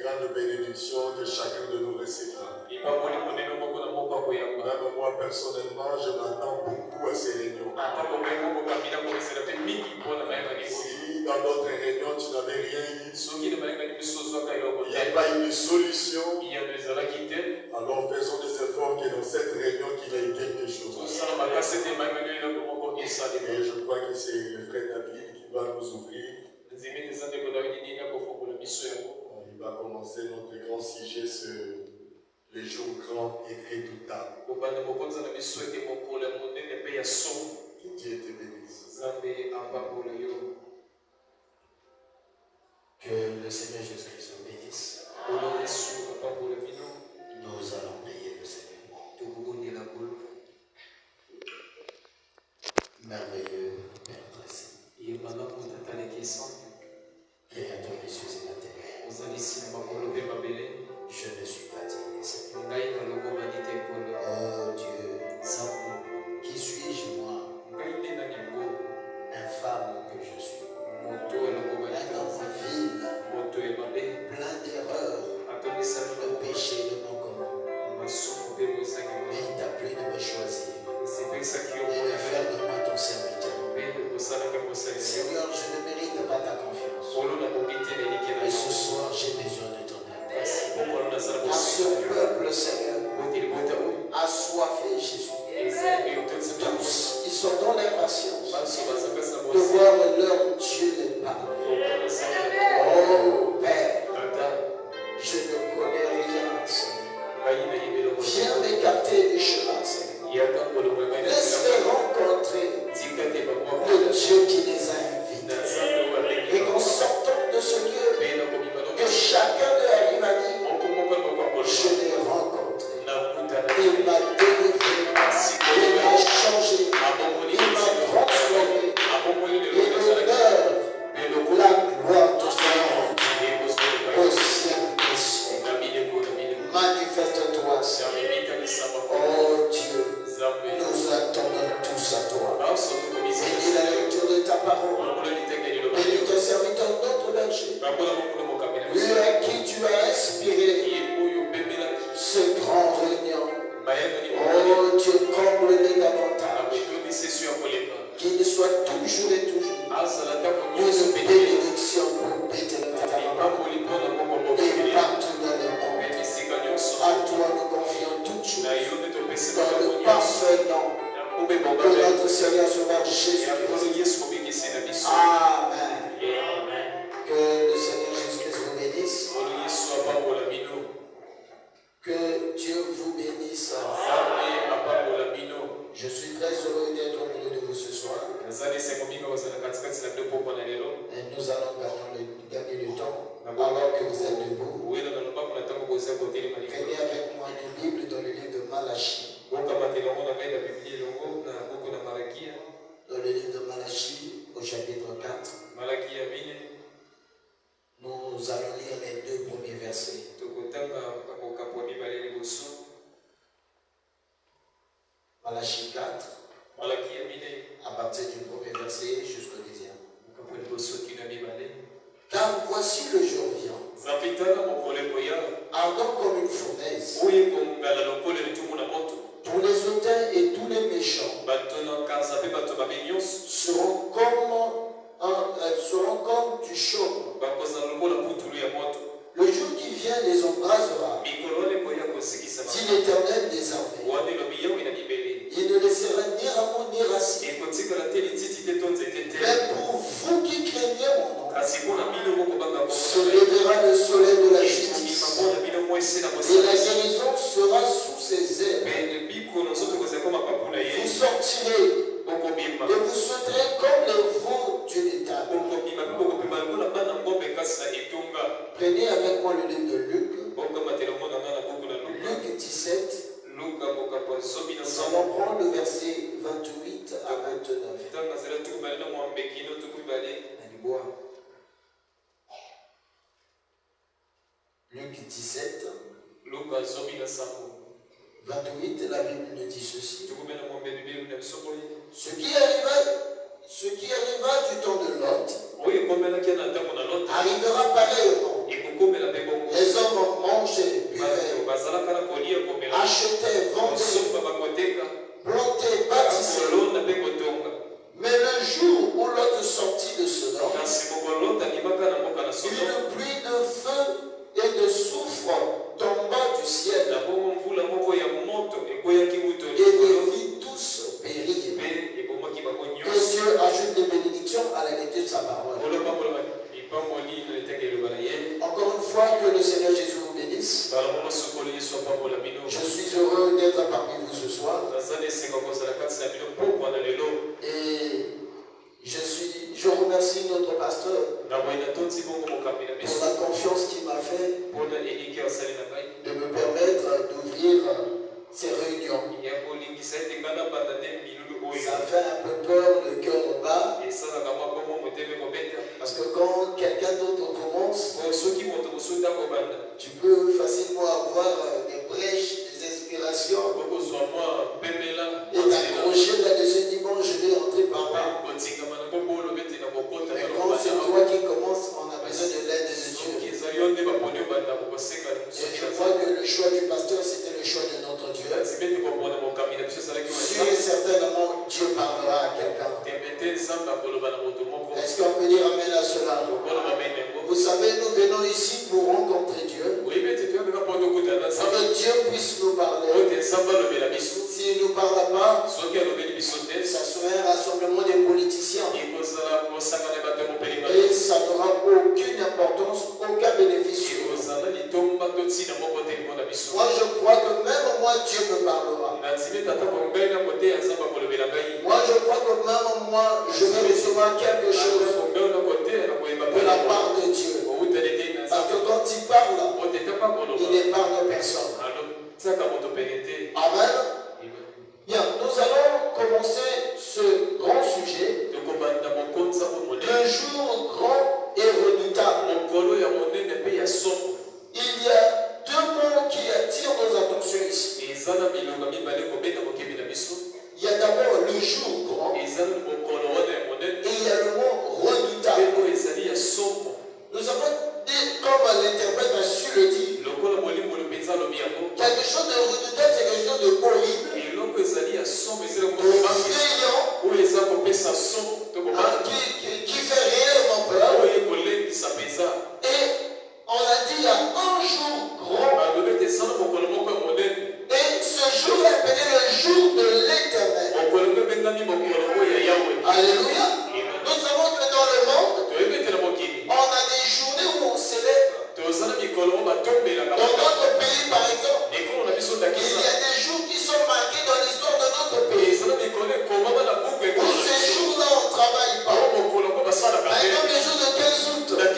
grandes bénédictions que chacun de nous recevra. Même moi, personnellement, je m'attends beaucoup à ces réunions. Si dans d'autres réunions, tu n'avais rien eu, il n'y a pas eu de solution, alors faisons des efforts que dans cette réunion, qu'il y ait quelque chose. Et je crois que c'est le frère David qui va nous ouvrir. Il va commencer notre grand sujet sur les jours grands et redoutables. Que Dieu te bénisse. Que le Seigneur Jésus-Christ nous bénisse. Nous allons prier le Seigneur. Merveilleux Père précieux. Créateur des cieux et de la terre. Je ne suis pas digne, Seigneur. Oh Dieu, qui suis-je moi? Infâme que je suis. Un homme vil, plein d'erreurs, de péché de mon corps. Mais il t'a plu de me choisir et de faire de moi ton serviteur. Seigneur, je ne mérite pas ta confiance. Et ce soir, j'ai besoin de ton aide. Car ce peuple, Seigneur, a soifé Jésus. Tous, ils sont dans l'impatience de voir leur Dieu les parler. Oh Père, je ne connais rien, Seigneur. Viens m'écarter du chemin, Seigneur. Laisse-les rencontrer le Dieu qui les a invités. Et qu'en sortant de ce lieu, que chacun d'eux arrive à dire, je l'ai rencontré. Il m'a délivré, il m'a changé, il m'a transformé. Et l'honneur et la gloire te seront au ciel des cieux. Manifeste-toi, Seigneur. Oh Dieu, nous attendons tous à toi. Bénis la lecture de ta parole. Bénis ton serviteur, notre berger. Lui à qui tu as inspiré ce grand réunion. Oh Dieu, comble-les davantage. Qu'il soit toujours et toujours une bénédiction pour Bethel. Et partout dans le monde. À toi nous confions toutes choses. Dans le parfait nom de notre Seigneur Sauveur Jésus-Christ. Amen. Que le Seigneur Jésus-Christ vous bénisse. Que Dieu vous bénisse. Je suis très heureux d'être au milieu de vous ce soir. Et nous allons gagner le temps alors que vous êtes debout. Prenez avec moi une Bible dans le livre de Malachie. Dans le livre de Malachie, au chapitre 4, nous allons lire les deux premiers versets. Malachie 4, à partir du premier verset jusqu'au 10e. Car voici le jour vient, ardent comme une fournaise, tous les hautains et tous les méchants seront comme du chaume. Le jour qui vient les embrasera, dit l'Éternel des armées. Il ne laissera ni rameau ni racine. Mais pour vous qui craignez mon nom, se lèvera le soleil de la justice. Et la guérison sera sous ses ailes. Vous sortirez et vous sauterez comme les veaux d'une étable. Prenez avec moi le livre de Luc. Luc 17. Nous allons prendre le verset 28 à 29. Luc 17. 28, la Bible nous dit ceci. Ce qui arriva du temps de Lot arrivera pareillement. Les acheter, vendre, planter, bâtir. Mais le jour où l'autre sortit de Sodome, une pluie de feu et de soufre tomba du ciel et les fit tous périr. Que Dieu ajoute des bénédictions à la lecture de sa parole. Encore une fois, que le Seigneur Jésus vous bénisse. Je suis heureux d'être parmi vous ce soir. Et je remercie notre pasteur pour la confiance qu'il m'a fait de me permettre d'ouvrir ces réunions. Ça fait un peu peur, le cœur bas. Parce que quand quelqu'un d'autre commence, tu peux facilement avoir des brèches, des inspirations. Et t'accrocher là-dessus, dis bon, je vais rentrer par là. Mais quand c'est toi qui commences, on a besoin de l'aide de Dieu. Et je crois que le choix du pasteur, c'était le choix de notre Dieu. Sûr et certainement, Dieu parlera à quelqu'un. Est-ce qu'on peut dire amen à cela? Vous savez, nous venons ici pour rencontrer Dieu. Que Dieu puisse nous parler. S'il ne nous parle pas, ça serait un rassemblement des politiciens. Et ça n'aura aucune importance, aucun bénéfice. Moi, je crois que même moi, Dieu me parlera. Moi, je crois que même moi, je vais recevoir quelque chose de la part de Dieu. Parce que quand il parle, il n'épargne personne. Amen. Bien, nous allons commencer ce grand sujet. Le jour grand et redoutable. Il y a deux mots qui attirent nos attentions ici. Il y a d'abord le jour grand et il y a le mot redoutable. Nous avons dit, comme l'interprète a su le dire, quelque chose de redoutable, c'est quelque chose de horrible, qui fait réellement peur. Et on a dit, il y a un jour grand. Et ce jour est appelé le jour de l'Éternel. Alléluia. Nous savons que dans le monde, on a des journées où on célèbre. Dans notre pays, par exemple, il y a des jours qui sont marqués dans l'histoire de notre pays. Où ces jours-là, on ne travaille pas. Par exemple, les jours de 15 août, tous les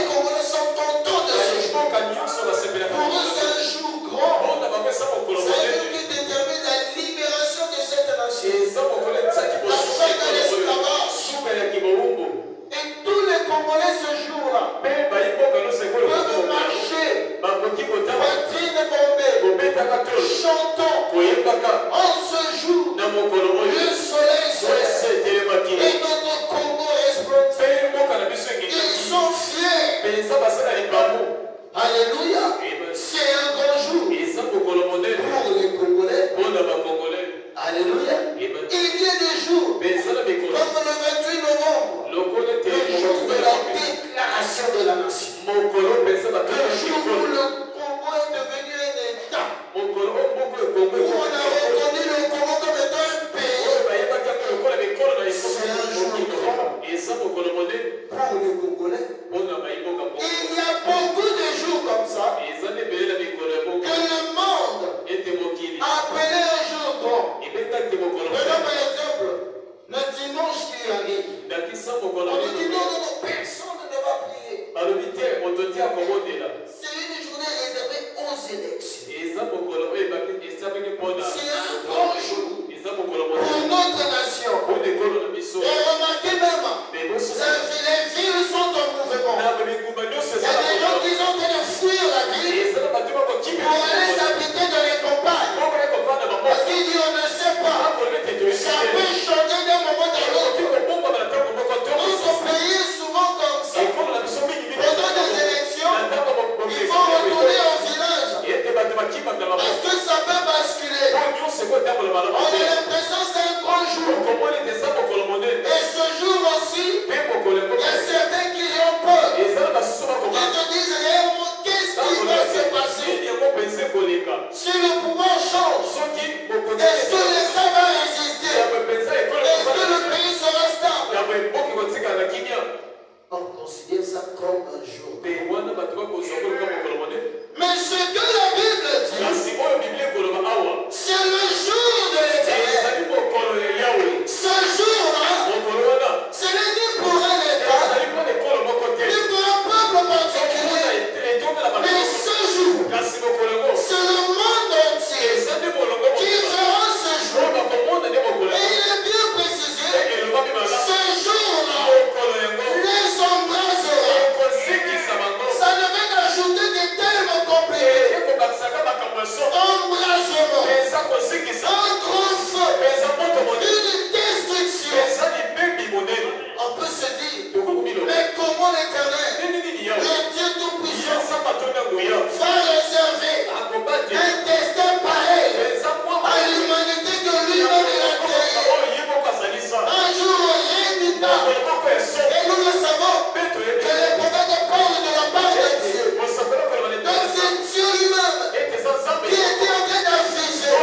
Congolais sont contents de ce jour. Pour eux, c'est un jour grand. C'est un jour qui détermine la libération de cette nation. La fin de l'esclavage. Et tous les Congolais ce jour-là peuvent marcher, poitrine bombée, chantant. En ce jour, le soleil se lève et notre Congo resplendit. Ils sont fiers. Alléluia. C'est un grand jour pour les Congolais. Alléluia. Il y a des jours comme le 28 novembre, le jour de la déclaration de la nation. Le jour où le Congo est devenu un État. Où on a reconnu le Congo comme étant un pays. C'est un jour grand pour les Congolais. Il y a beaucoup de jours comme ça que le monde a appelé un jour grand. Prenons par exemple le dimanche qui arrive. On nous dit non, personne ne va prier. C'est une journée réservée aux élections. C'est un grand jour pour notre nation. Et remarquez même, les villes sont en mouvement. Il y a des gens qui sont en train de fuir la ville pour aller s'habiter dans les campagnes. Parce qu'il dit on ne sait pas. Ça peut changer d'un moment à l'autre. Notre comme un jour. Mais ce que la Bible dit, c'est le jour de l'Éternel. Ce jour-là, ce n'est ni pour un État, ni pour un peuple particulier. Mais ce jour, c'est le monde entier qui fera ce jour. Et il est bien précisé, ce jour-là les embrasera. Ça devait ajouter des termes compliqués. Embrasement, un grand feu, une destruction. On peut se dire, mais comment l'Éternel, le Dieu Tout-Puissant, va réserver un destin pareil à l'humanité que lui-même il a créée. Un jour redoutable. Et nous le savons que les prophètes parlent de la part de Dieu. Donc c'est Dieu lui-même qui était en train d'afficher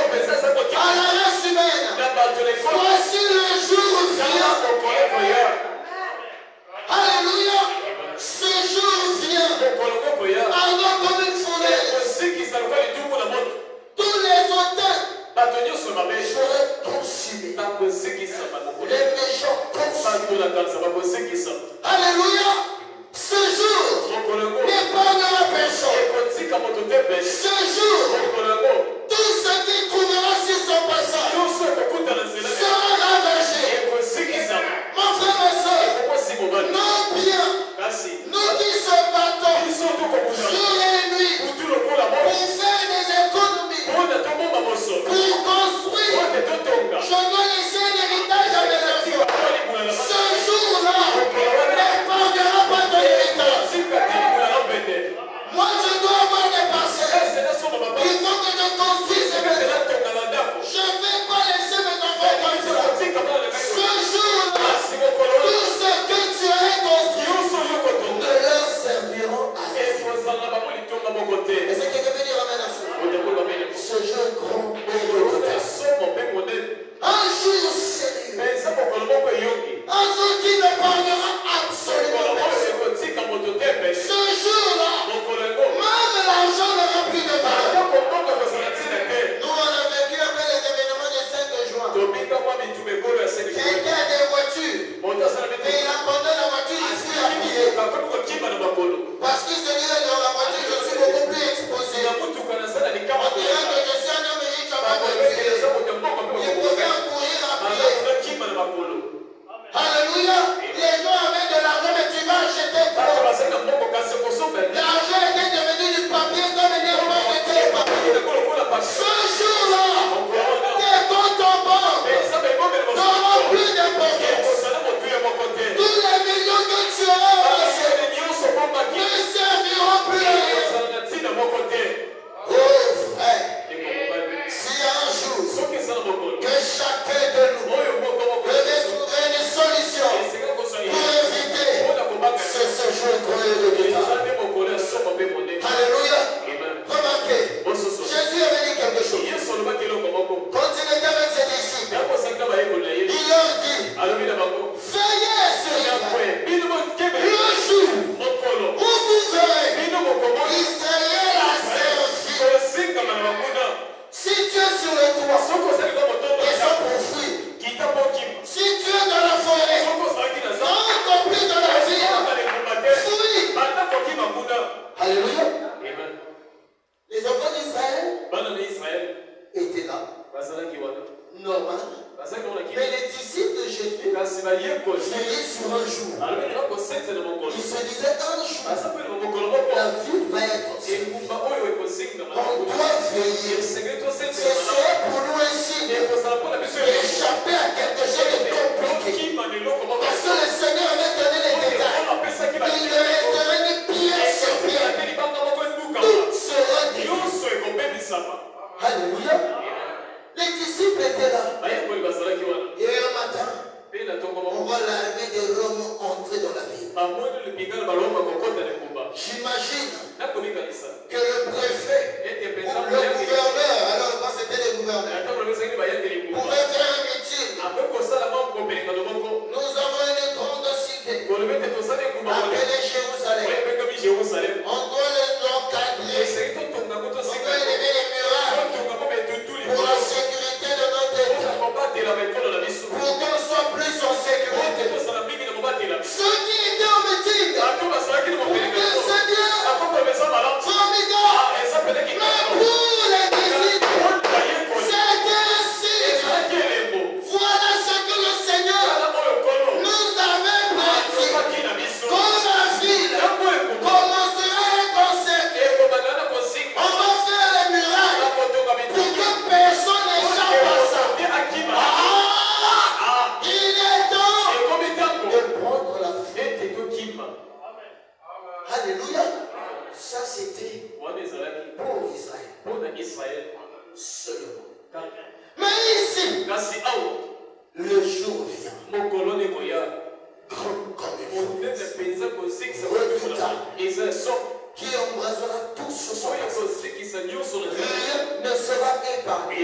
à la race humaine. Voici le jour vient. Alléluia. Ce jour vient. Ardent comme une fournaise. Tous les auteurs seraient consumés. Les méchants consumés. Alléluia. Ce jour n'épargnera personne. Ce jour, tout ce qui trouvera sur son passage sera ravagé. Mon frère, ma soeur, non bien, nous qui se battons jour et nuit pour faire des économies, pour construire, je dois laisser un héritage à mes enfants. Ce jour-là n'épargnera pas ton héritage. Moi, je dois avoir des parcelles. Il faut que je construise mes maisons. Je ne vais pas laisser mes enfants comme ça. Ce jour-là, tout ce que tu as construit ne leur serviront à rien. Est-ce que quelqu'un peut dire amen à ça? Ce jeu grand et redoutable. Un jour sérieux. Un jour qui n'épargnera absolument personne. Ce jour-là, même l'argent n'aura plus de valeur. Nous, on a vécu après les événements du 5 juin. Quelqu'un a des voitures. Et il abandonne la voiture, il fuit à pied. Parce qu'il se dit dans la voiture, je suis beaucoup plus exposé. On dirait que je suis un homme riche avant de tuer. Il préfère courir à pied. Alléluia. Les gens avaient de l'argent, mais tu vas acheter quoi? L'argent était devenu du papier comme il n'est pas été le papier. Ce jour-là, tes comptes en banque n'auront plus d'importance. Tous les millions que tu auras ne serviront plus à rien. Oh frère, s'il y a un jour que chacun de nous devait trouver une solution pour éviter ce jour qu'on est de l'État. Alléluia. Remarquez, Jésus avait dit quelque chose. Quand il était avec ses disciples, il leur dit, veillez sur Israël. Le jour où vous verrez Israël a servi. Si tu es sur le toit, ils sont pour fuir. Si tu es dans la forêt, non compris dans la ville, fuis. Alléluia. Les enfants d'Israël étaient là, normal. Mais les disciples de Jésus veillaient sur un jour. Ils se disaient un jour, la ville va être sauvée. On doit veiller. Ce serait pour nous un signe d'échapper à quelque chose de compliqué. Parce que le Seigneur avait donné les détails. Il ne resterait ni pierre sur pierre. Tout sera dit. Alléluia. Les disciples étaient là. Et un matin, on voit l'armée de Rome entrer dans la ville. J'imagine que le préfet ou le gouverneur, alors quand c'était les gouverneurs, pouvait faire un meeting. Nous avons une grande cité appelée Jérusalem. Seulement. Mais ici, le jour vient. Grand comme une qui embrasera tout sur son passage. Rien ne sera épargné.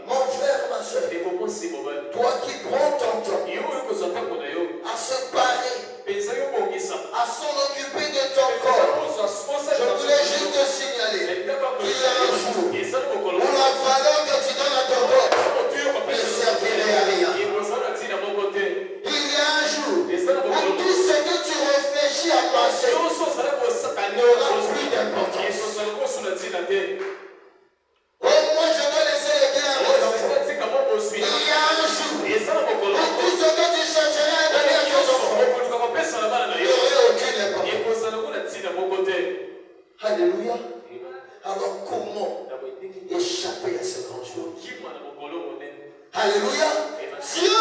Mon frère, ma soeur, toi qui prends ton temps à se parler, à s'en occuper de ton corps, je voulais juste te signaler qu'il y a un jour où la valeur que tu donnes à ton corps ne servirait à rien. Il y a un jour où tout ce que tu réfléchis à passer n'aura plus d'importance. Oh, moi je dois laisser les biens à mes enfants. Il y a un jour où tout ce que tu chercherais à donner à tes enfants n'aurait aucune importance. Alléluia. Alors comment échapper à ce grand jour? Alléluia. Dieu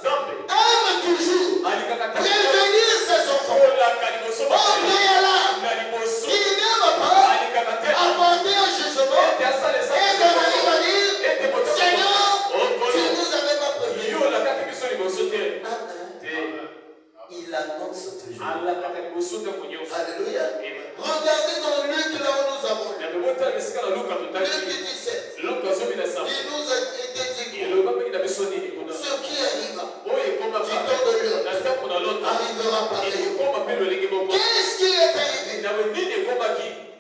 aime toujours prévenir ses enfants. Au préalable, il n'aime pas apporter un jugement et qu'on arrive à dire, Seigneur, tu ne nous avais pas prévenu. Il annonce toujours. Alléluia. Regardez dans Luc là où nous avons lu. Luc 17. Il nous a été dit ce qui arriva du temps de Lot arrivera pareil. Qu'est-ce qui est arrivé?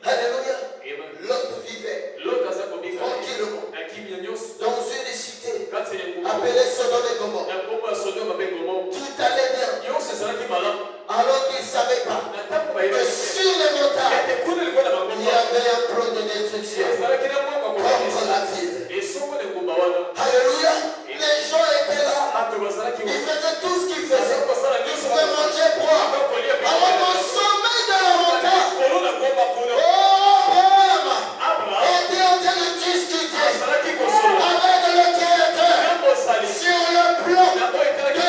Alléluia. Lot vivait tranquillement dans une cité appelée Sodome et Gomorrhe. Tout allait bien. Alors qu'il ne savait pas que sur les montagnes, il y avait un plan de destruction contre la ville. Alléluia. Les gens étaient là. Ils faisaient tout ce qu'ils faisaient. Ils pouvaient manger, boire. Alors au sommet de la montagne, Abraham était en train de discuter avec le Créateur sur le plan de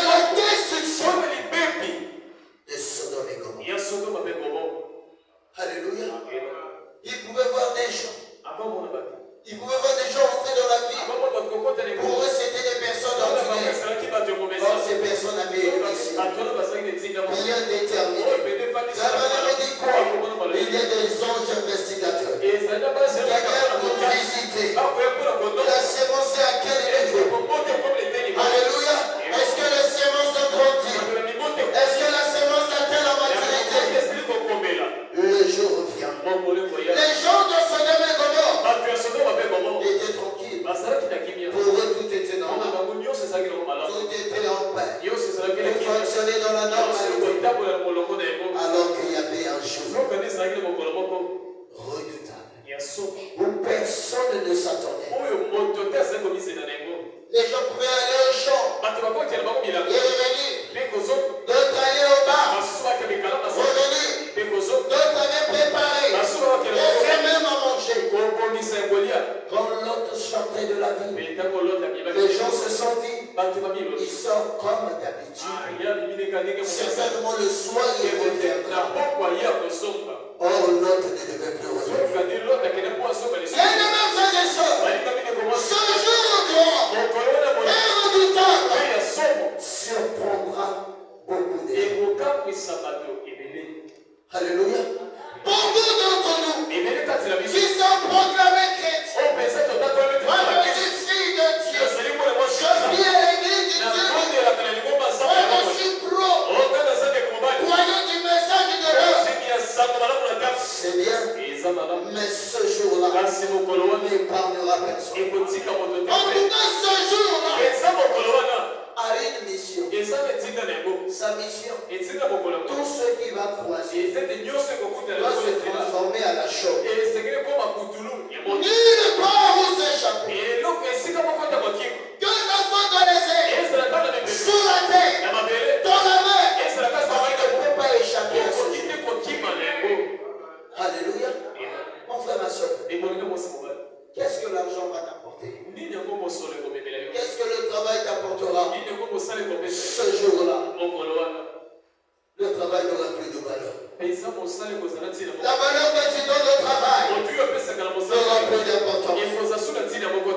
la destruction de Sodome et Gomorrhe. Alléluia. Il pouvait voir des gens. Il pouvait voir des gens entrer dans la vie. Pour eux, c'était des personnes ordinaires. Or, ces personnes avaient une mission bien déterminée. Ça m'a dit quoi? Il y a des anges investigateurs qui viennent pour visiter la sémence à quel niveau. Alléluia. Est-ce que la sémence a grandi? Est-ce que la sémence atteint la maturité? Le jour vient. Les gens de Sodome et Gomorrhe étaient tranquilles. Pour eux, tout était normal. Tout était en paix. Tout fonctionnait dans la normalité. Alors qu'il y avait un jour redoutable où personne ne s'attendait. Les gens pouvaient aller au champ et revenir. D'autres allaient au bar, revenir. D'autres avaient préparé et fait même à manger. Quand l'autre sortait de la ville, les gens se sont dit, il sort comme d'habitude. Certainement le soir il reviendra. Or l'autre ne devait plus revenir. Bien aimés frères et sœurs, ce jour grand et redoutable surprendra beaucoup de gens. Alléluia. Beaucoup d'entre nous qui sont proclamés chrétiens, moi je suis fille de Dieu, je viens à l'église du Dieu, moi je suis pro, croyant du message de Dieu. C'est bien, mais ce jour-là n'épargnera personne. En tout cas, ce jour-là a une mission. Sa mission, tout ce qui va croiser doit se transformer à la chaux. Nulle part où s'échapper. Que ça soit dans les airs, sous la terre, dans la mer, on ne peut pas échapper à ce jour. Alléluia. Mon frère, ma soeur, qu'est-ce que l'argent va t'apporter? Qu'est-ce que le travail t'apportera? Ce jour-là, le travail n'aura plus de valeur. La valeur que tu donnes au travail n'aura plus d'importance.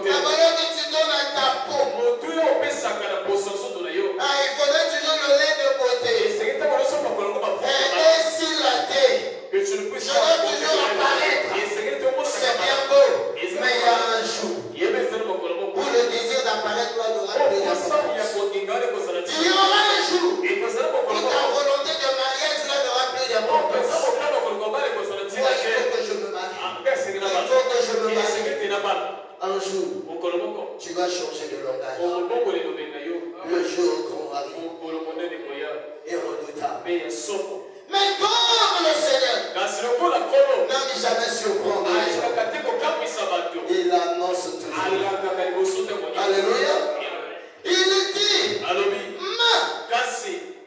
La valeur que tu donnes à ta peau. Il faudrait toujours le lait de beauté. Et silaté. Je dois toujours apparaître. C'est bien beau. Mais il y a un jour où le désir d'apparaître n'aura plus d'importance. Il y aura un jour où ta volonté de mariage n'aura plus d'importance. Il faut que je me marie. Il faut que je me marie. Un jour, tu vas changer de langage. Le jour qu'on arrive est redoutable. Mais comme le Seigneur n'aime jamais surprendre les gens, il annonce toujours. Alléluia. Il dit, mais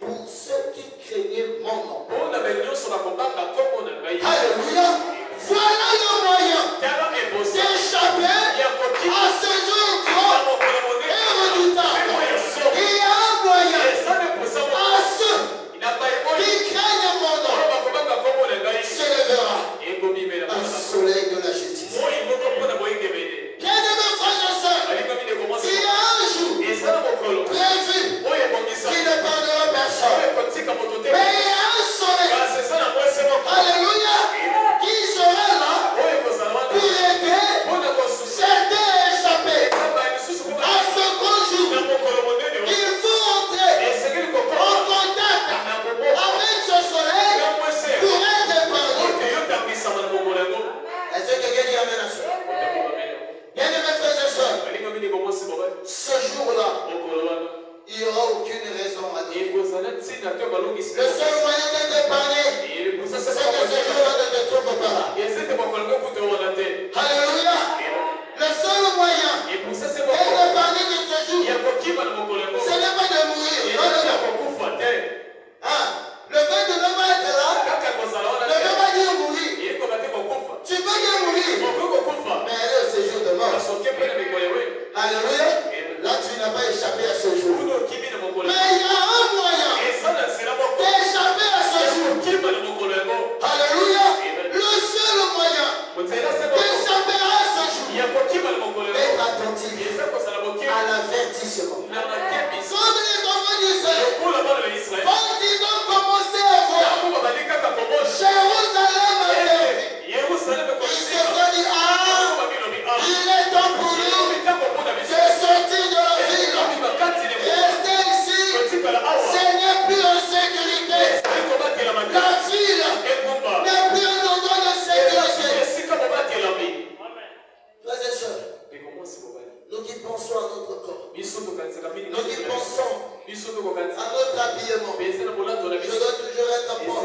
pour ceux qui craignaient mon nom. Alléluia. Voilà le moyen d'échapper à ce jour grand et redoutable. Il y a un moyen à ceux qui craignent mon nom s'élèvera un soleil de la justice. Bien-aimés frères et sœurs, il y a un jour prévu qui ne perdra personne. Mais il y a un soleil, alléluia, qui sera là pour aider certains à échapper à ce grand jour. Il faut entrer en contact avec ce soleil pour être épargné. Est-ce que quelqu'un dit amen à ça? Bien-aimés frères et sœurs, ce jour-là, il n'y aura aucune raison à dire. Le seul moyen d'être épargné, c'est que ce jour-là ne te trouve pas là. Alléluia. Le seul moyen d'être épargné de ce jour, ce n'est pas de mourir. Non. Le fait de ne pas être là ne veut pas dire mourir. Tu peux bien mourir, mais aller au séjour de mort. Alléluia. Là, tu n'as pas échappé à ce jour. Mais il y a un moyen d'échapper à ce jour. Alléluia. Le seul moyen d'échapper à ce jour est attentif à l'avertissement. Comme les enfants d'Israël, quand ils ont commencé à voir Jérusalem à terre, ils se sont dit, il est temps pour nous de sortir de la ville. Rester ici, ce n'est plus en sécurité. La ville n'est plus un endroit de sécurité. Frères et sœurs, nous qui pensons à notre corps, nous qui pensons à notre habillement, je dois toujours être propre.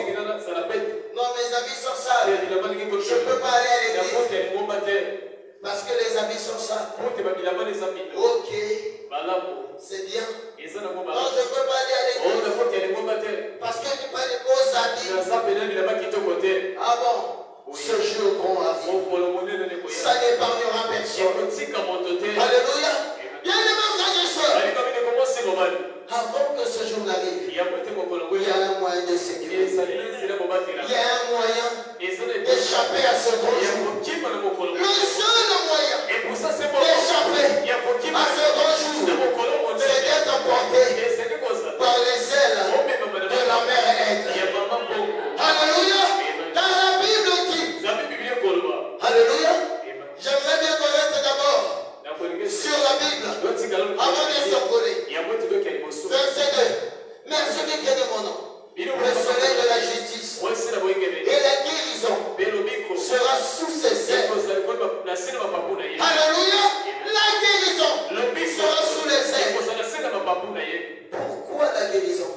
Non, mes habits sont sales. Je ne peux pas aller à l'église parce que les habits sont sales. Ok, c'est bien. Non, je ne peux pas aller à l'église parce que tu pas les beaux habits. Ah bon? Ce jour qu'on arrive, ça n'épargnera personne. Alléluia. Bien-aimés frères et sœurs, avant que ce jour n'arrive, il y a un moyen de sécurité. Il y a un moyen d'échapper à ce grand jour. Le seul moyen d'échapper à ce grand jour, c'est d'être porté par les ailes de la mère aigle. Alléluia. Dans la Bible dit, alléluia. J'aimerais bien connaître d'abord sur la Bible avant de s'envoler. Verset 2. Mais celui qui est de mon nom, le soleil de la justice et la guérison sera sous ses ailes. Alléluia. La guérison sera sous les ailes. Pourquoi la guérison?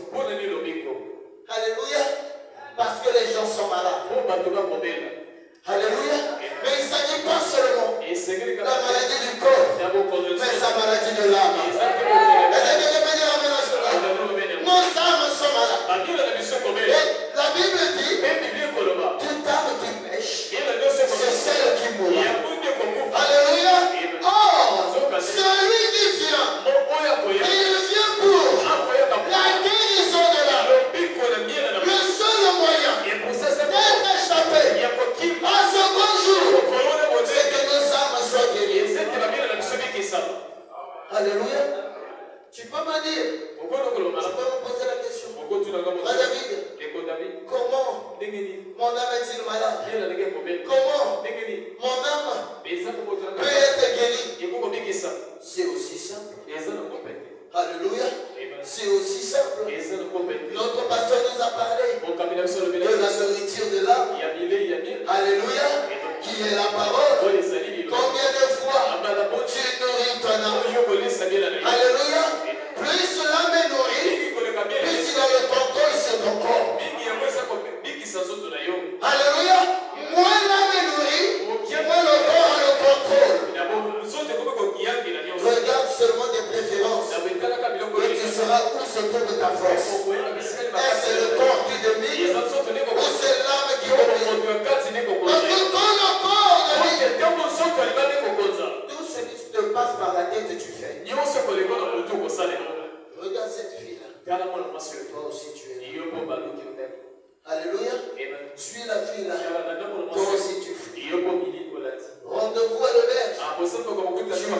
Alléluia. Parce que les gens sont malades. Alléluia. Mais il ne s'agit pas seulement de la maladie du corps, mais sa maladie de l'âme. Est-ce que je peux dire amen à cela? Nos âmes sont malades. Et la Bible dit, toute âme qui pêche, c'est celle qui mourra. Alléluia. Or, celui qui vient, il vient pour la guérison de l'âme. Le seul moyen Mon âme est-il malade? Comment mon âme peut être guérie? C'est aussi simple. Alléluia. C'est aussi simple. Notre pasteur nous a parlé de la nourriture de l'âme. Alléluia. Qui est la parole. Combien de fois tu nourris ton âme? Alléluia. Plus l'âme est nourrie, plus il a le contrôle sur ton corps. Alléluia. Moins l'âme est nourrie, moins le corps a le contrôle. Regarde seulement tes préférences et tu sauras où se trouve ta force. Est-ce le corps qui domine ou c'est l'âme qui domine? Parce que quand le corps domine, tout ce qui te passe par la tête, tu fais. Regarde cette fille-là. Toi aussi tu es là. Alléluia. Suis la fille-là. Toi aussi tu fuis. Rendez-vous à l'auberge. Tu vas.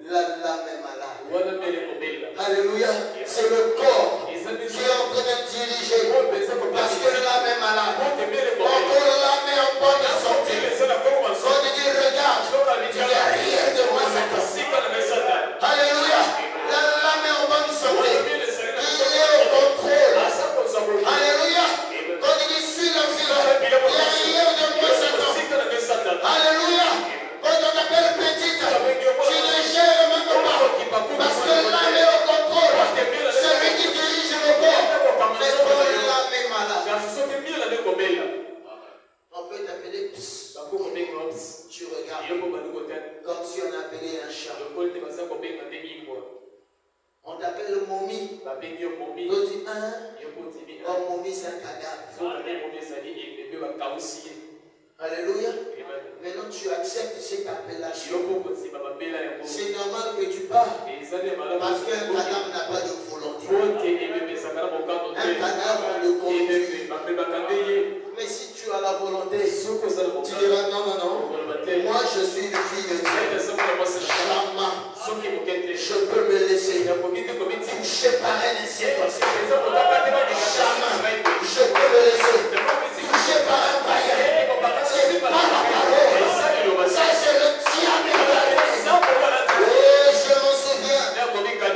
La lame est malade. Alléluia. C'est le corps qui est en train de diriger. Parce que l'âme est malade. Encore l'âme est en bonne santé. On te dit, regarde, il n'y a rien de moi Satan. Alléluia. L'âme est en bonne santé. Il est au contrôle. Alléluia. Quand il dit, suis la fille, il n'y a rien de moi Satan. Alléluia. Quand on t'appelle petite, tu ne gères même pas. Parce que l'âme est au contrôle. C'est lui qui dirige le corps. Mais quand l'âme est malade, on peut t'appeler Ps. Tu regardes. Comme si on appelait un chat. On t'appelle momie. On dit, hein? Oh, momie, c'est un cadavre. Alléluia. Maintenant, tu acceptes cette appellation. C'est normal que tu parles. Parce qu'un cadavre n'a pas de volonté. Un cadavre ne conduit. Mais si tu as la volonté, tu diras non, non, non. Moi, je suis une fille de Dieu. Jamais. Je peux me laisser toucher par un insecte. Jamais. Je peux me laisser toucher par un païen. C'est pas la parole. Ça, c'est le diable. Et je m'en souviens.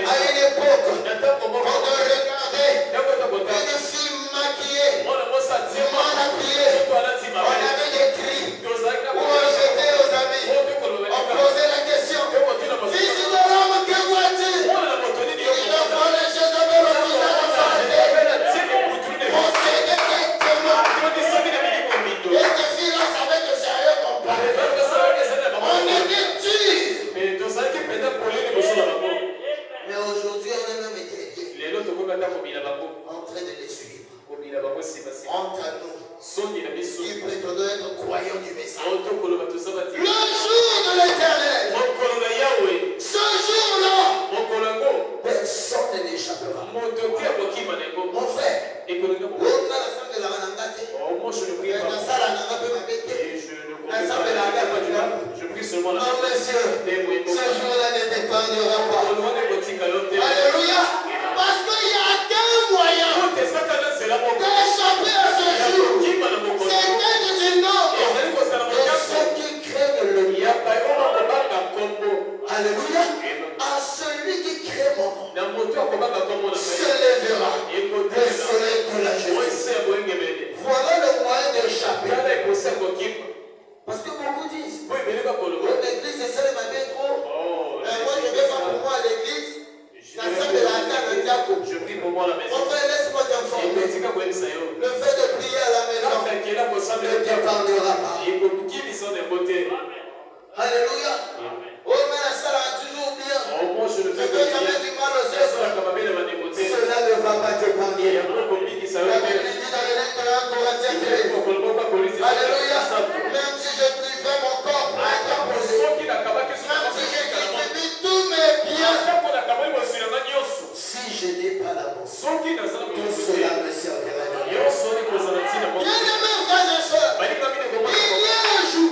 À une époque, quand on regardait une fille maquillée, mal habillée, on avait des cris. Où on jetait aux amis. On posait la question. Fils de l'homme, que vois-tu? Il a volé chez eux, mais le fils de l'homme. On s'est directement. Et ces filles-là savaient que c'est à eux qu'on parlait. On était durs. Mais aujourd'hui, on est même été en train de les suivre. Entre nous, qui prétendons être croyants du message. Le jour de l'éternel, ce jour-là, personne n'échappera. Mon frère, on a la salle de la Manangate. La salle n'a pas pu m'appêter. La salle de la Manangate. Non, monsieur, ce jour-là ne t'épargnera pas. Alléluia. Parce qu'il y a qu'un moyen d'échapper à ce jour. C'est d'être du nombre de ceux qui craignent le mien. Alléluia. À celui qui crée mon nom se lèvera le soleil de la justice. Voilà le moyen d'échapper. Parce que beaucoup disent, l'église c'est ça, ma bien trop. Moi je ne vais pas pour moi à l'église. La salle de la Diaco. Je prie pour moi à la maison. Mon frère, laisse-moi t'informer. Le fait de prier à la maison ne t'épargnera pas. Alléluia. Oh, mais la salle a toujours bien. Ne fais jamais du mal aux autres. Cela ne va pas t'épargner. La Bible dit dans le 1 Corinthiens 13. Alléluia. Même si je privais mon corps pour être posé, même si je distribue tous mes biens, si je n'ai pas l'amour, tout cela me servira de rien. Bien-aimés frères et sœurs, il y a un jour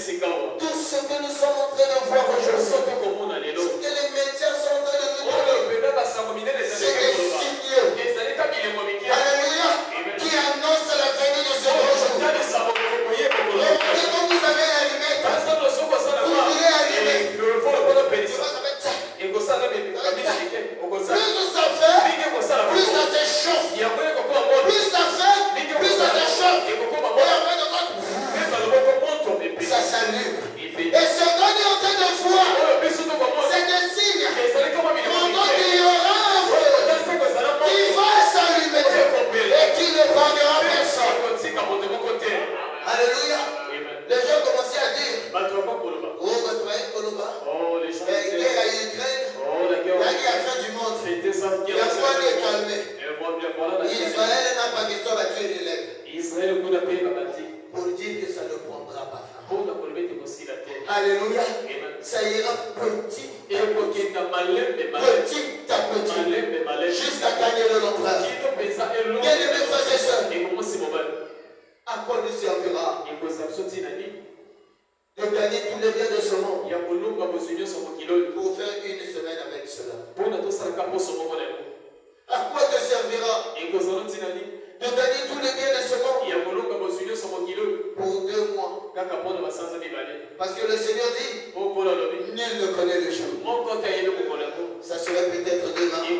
Tout ce que nous sommes en train de voir aujourd'hui, ce que les médias sont en train de nous donner, c'est des signes, alléluia, qui annoncent la venue de ce grand jour. Remarquez quand vous avez allumé, vous voulez allumer. Plus ça fait, plus ça te chauffe. Plus ça fait, plus ça te chauffe. Ça s'allume. Et ce qu'on est en train de voir, c'est des signes. Pendant qu'il y aura un feu qui va s'allumer et qui ne prendra personne. Alléluia. Les gens commençaient à dire, oh, les gens guerre à Ukraine, la guerre à la fin du monde. Il y a quoi de calmer. Israël n'a pas question à tuer l'élève. Pour dire que ça ne prendra pas fin. Alléluia. Ça ira petit à petit, jusqu'à gagner le l'empereur. Bien-aimés frères et sœurs, à quoi nous servira de gagner tous les biens de ce monde pour faire une semaine avec cela? À quoi te servira de gagner tous les biens de ce monde pour 2 mois? Parce que le Seigneur dit, nul ne connaît le jour. Ça serait peut-être demain, ou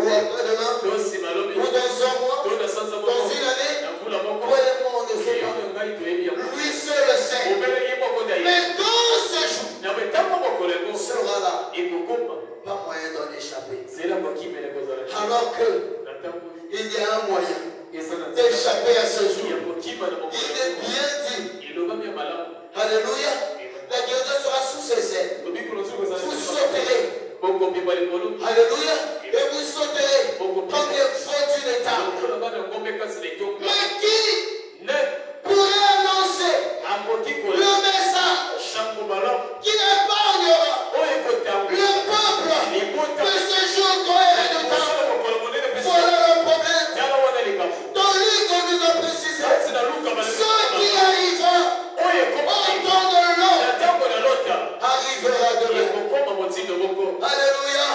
après-demain, ou dans 1 mois, dans une année. Croyez-moi, on ne sait pas. Lui seul le sait. Mais dans ce jour, sera là. Pas moyen d'en échapper. Alors que il y a un moyen d'échapper à ce jour. Il est bien dit. Alléluia. La guérison sera sous ses ailes. Vous sauterez. Alléluia. Et vous sauterez comme les feux d'une table. Mais qui pourrait annoncer le message qui épargnera le peuple de ce jour qu'on est redoutant? Voilà le problème. Dans Luc, on nous a précisé ce qui arrivera au temps de l'homme arrivera demain. Alléluia.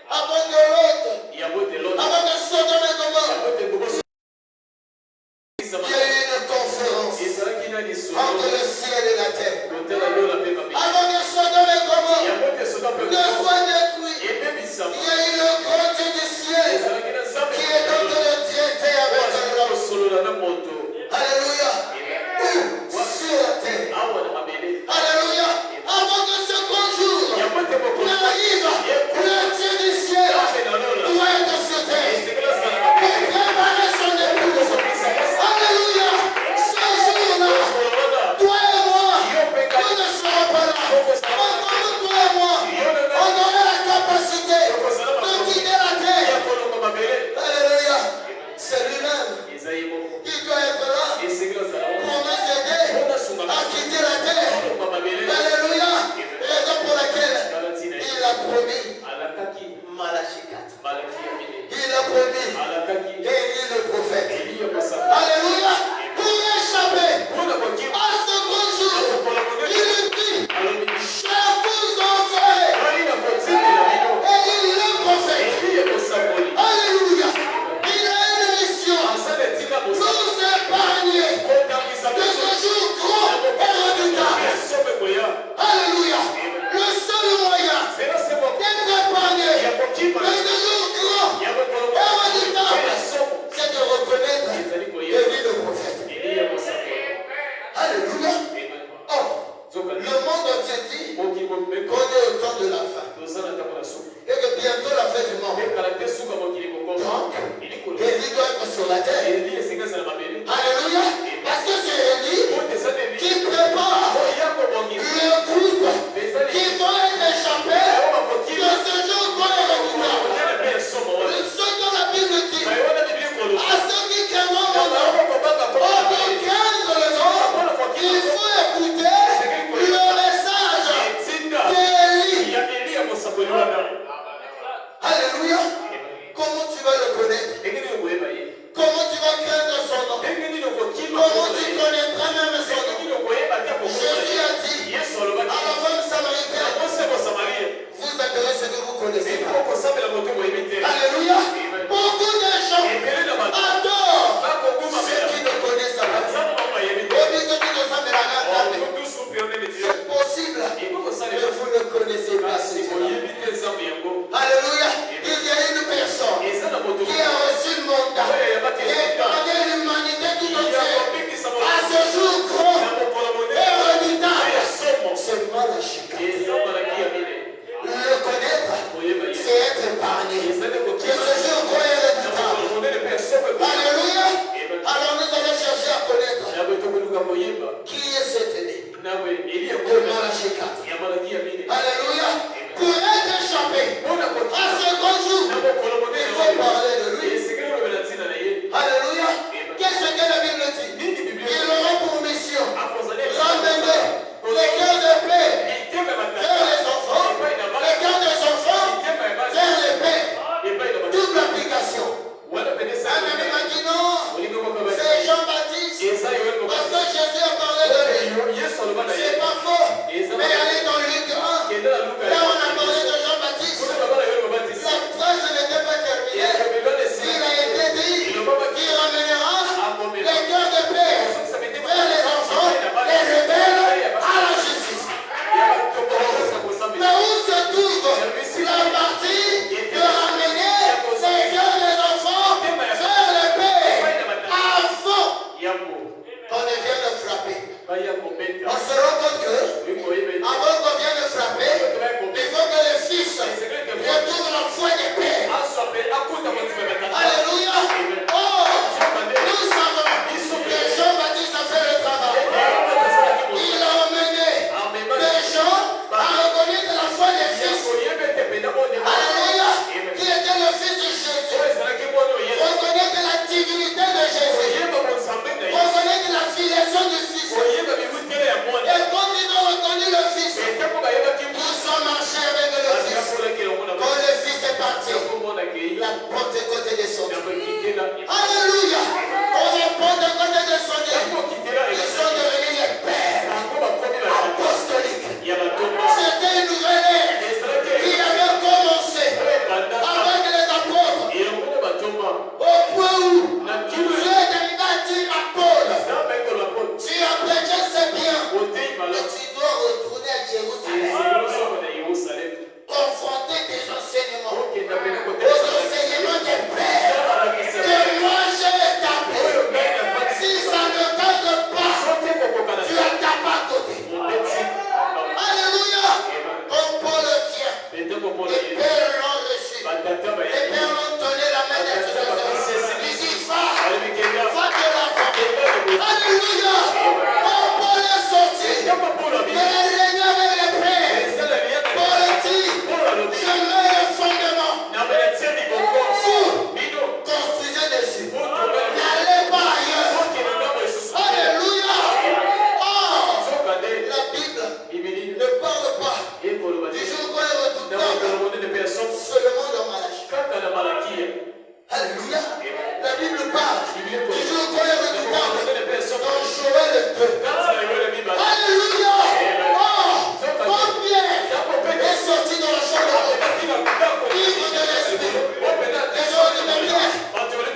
Avant de l'autre, avant de Sodome et Gomorrhe, il y a eu une conférence entre le ciel et la terre. Avant que Sodome et Gomorrhe ne soient détruits, il y a eu le grand Dieu du ciel qui est en train de traiter avec l'homme. Alléluia. Ou sur la terre. Alléluia. Avant que ce grand jour n'arrive, le Dieu du ciel doit être sur terre et préparer son épouse. Alléluia. Ce jour-là, toi et moi, nous ne serons pas là. Encore toi et moi, on aura la capacité de quitter la terre. Alléluia. C'est lui-même qui doit être là pour nous aider à quitter la terre. Alléluia. Raison pour laquelle il a promis Malachie 4. Il a promis Élie le prophète. Alléluia. Pour échapper à ce grand jour, il dit, je vous enverrai Élie le prophète. Alléluia. Il a une mission, nous épargner de ce jour grand et redoutable. Alléluia. Le seul moyen d'être épargné de ce jour grand et redoutable, Alléluia. Pour être échappé à ce grand jour, il faut parler de lui. Alléluia. Qu'est-ce que la Bible dit? Ils auront pour mission ramener les cœurs de paix vers les enfants, les cœurs des enfants vers les pères. Double application. Un ami m'a dit non, c'est Jean-Baptiste. Parce que Jésus a parlé de lui. C'est pas faux. Mais allez dans Luc 1. Là, on a parlé de Jean-Baptiste. La phrase n'était pas terminée. Il a été dit qu'il ramènera les cœurs de paix vers les enfants, les rebelles à la justice. Mais où se trouve la partie de ramener les cœurs des enfants vers les pères avant qu'on ne vienne de frapper? On se rend compte que avant qu'on vienne de frapper, il faut que le fils retrouve la foi des pères. Alléluia. Oh, nous savons que Jean-Baptiste a fait le travail. Il a emmené les gens à reconnaître la foi des fils. Alléluia. Qui était le fils de Jésus. Reconnaître la divinité de Jésus. Reconnaître la filiation du fils. Et quand ils ont reconnu le fils, ils ont marché avec le fils. Quand le fils est parti, la Pentecôte est descendue. Alléluia. Quand la Pentecôte est descendue, ils sont devenus les pères apostoliques. C'était une nouvelle ère qui avait commencé avec les apôtres. Au point où Dieu est arrivé à dire à Paul, tu as prêché, c'est bien, mais tu dois retourner à Jérusalem, confronter tes enseignements aux enseignements des pères que moi j'ai établi. Si ça ne t'aide pas, tu as tapé à côté. Alléluia. Comme Paul vient, les pères l'ont reçu. Les pères l'ont donné la main des successeurs. Ils disent, va de l'avant. Alléluia. Quand Paul est sorti, il a régné avec les pères. Paul dit, je mets le fondement. Vous construisez dessus. N'allez pas ailleurs. Alléluia. Oh, la Bible ne parle pas du jour qu'on est redoutable seulement dans Malachie. Alléluia. La Bible parle du jour qu'on est redoutable dans Joël 2. Alléluia. Oh, quand Pierre est sorti dans la chambre, livre de l'esprit, les gens de Pierre,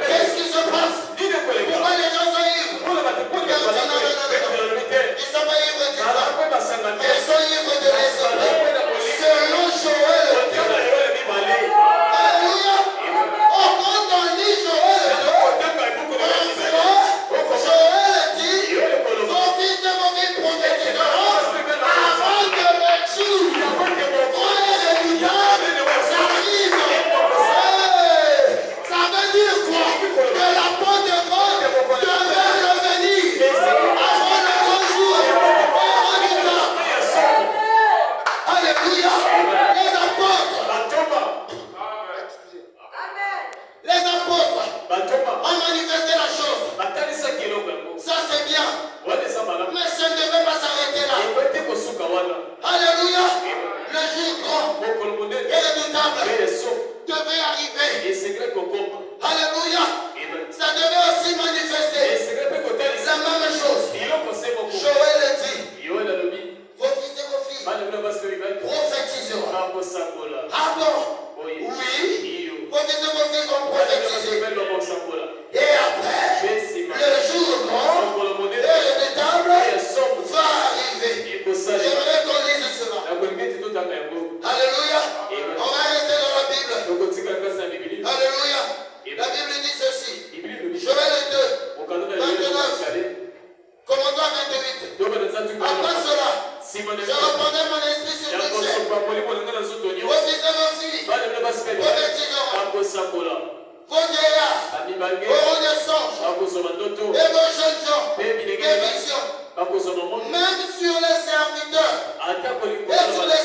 qu'est-ce qui se passe? Pourquoi les gens sont ivres? Pierre dit non. Ils ne sont pas ivres du vin. Ils sont ivres de l'esprit. Selon Joël 2. Alléluia. Oh, quand on lit Joël 2, on voit Joël dit, vos fils et vos filles prophétiseront avant que le jour où est redoutable s'arrive. Ça veut dire quoi? Que la Pentecôte devait revenir avant le grand jour redoutable. Alléluia. Les apôtres ont manifesté la chose. Ça c'est bien. Mais ça ne devait pas s'arrêter là. Alléluia. Le jour grand et redoutable devait arriver. Alléluia. Ça devait aussi manifester la même chose. Joël dit, vos fils et vos filles prophétiseront. Ah bon? Oui. Vos fils et vos filles vont prophétiser. Et après, le jour grand et redoutable va arriver. J'aimerais qu'on lise cela. Alléluia. On va rester dans la Bible. Alléluia. La Bible dit ceci. Joël 2, 29. Commandant 28. Après cela, je répandrai mon esprit sur toute chair. Vos fils et vos filles prophétiseront. Vos vieillards auront des songes. Et vos jeunes gens des visions. Même sur les serviteurs et sur les